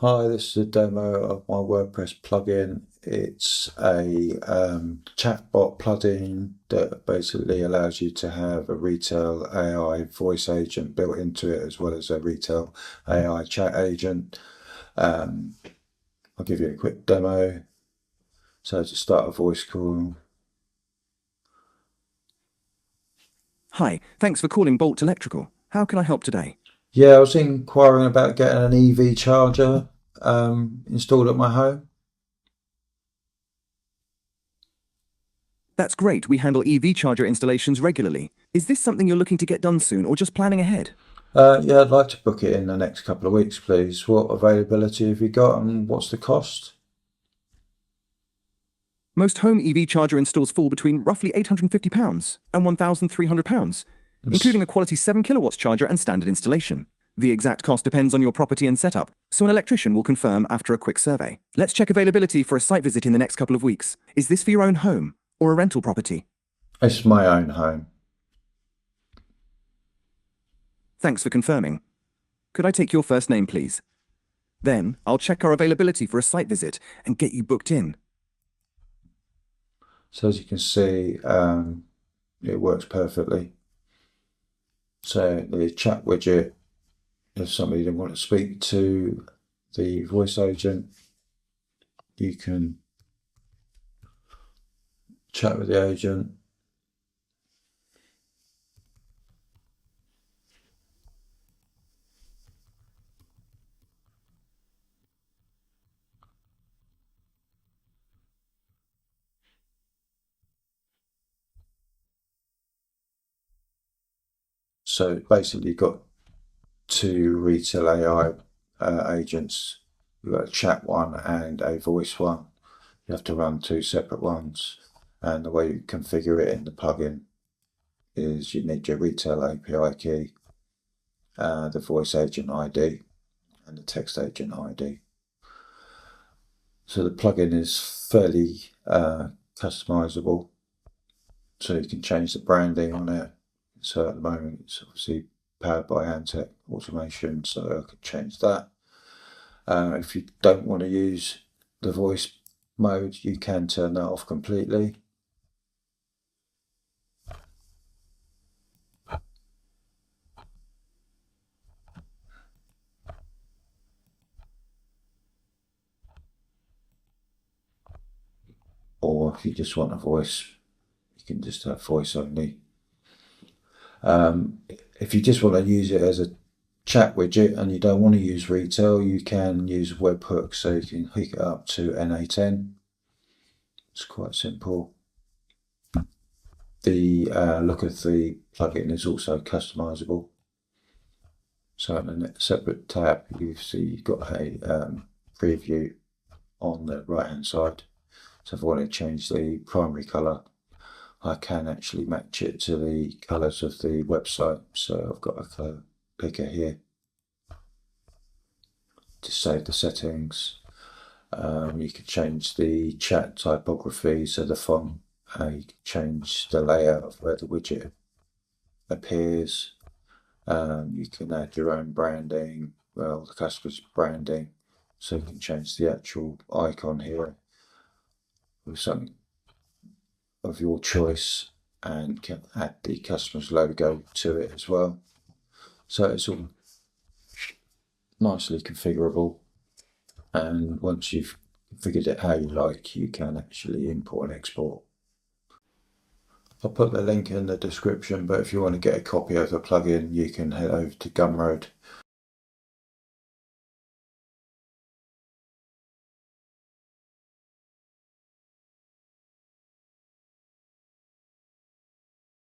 Hi, this is a demo of my WordPress plugin. It's a chatbot plugin that basically allows you to have a Retell AI voice agent built into it, as well as a Retell AI chat agent. I'll give you a quick demo. So to start a voice call. Hi, thanks for calling Bolt Electrical. How can I help today? Yeah, I was inquiring about getting an EV charger installed at my home. That's great, we handle EV charger installations regularly. Is this something you're looking to get done soon or just planning ahead? Yeah, I'd like to book it in the next couple of weeks, please. What availability have you got and what's the cost? Most home EV charger installs fall between roughly £850 and £1,300, including a quality 7 kilowatts charger and standard installation. The exact cost depends on your property and setup, so an electrician will confirm after a quick survey. Let's check availability for a site visit in the next couple of weeks. Is this for your own home or a rental property? It's my own home. Thanks for confirming. Could I take your first name, please? Then I'll check our availability for a site visit and get you booked in. So as you can see, it works perfectly. So the chat widget, if somebody didn't want to speak to the voice agent, you can chat with the agent. So basically you've got two Retell AI agents. You've got a chat one and a voice one. You have to run two separate ones. And the way you configure it in the plugin is you need your Retell API key, the voice agent ID, and the text agent ID. So the plugin is fairly customizable. So you can change the branding on it. So at the moment it's obviously powered by Antek Automation, so I could change that. If you don't want to use the voice mode, you can turn that off completely. Or if you just want a voice, you can just have voice only. If you just want to use it as a chat widget and you don't want to use Retell, you can use webhook, so you can hook it up to NA10. It's quite simple. The look of the plugin is also customizable. So in a separate tab, you've got a preview on the right hand side. So if I want to change the primary color, I can actually match it to the colors of the website. So I've got a color picker here to save the settings. You can change the chat typography, so the font. You can change the layout of where the widget appears. You can add your own branding, well, the customer's branding. So you can change the actual icon here with something of your choice and can add the customer's logo to it as well. So it's all nicely configurable, and once you've figured it how you like, you can actually import and export. I'll put the link in the description, but if you want to get a copy of the plugin, you can head over to Gumroad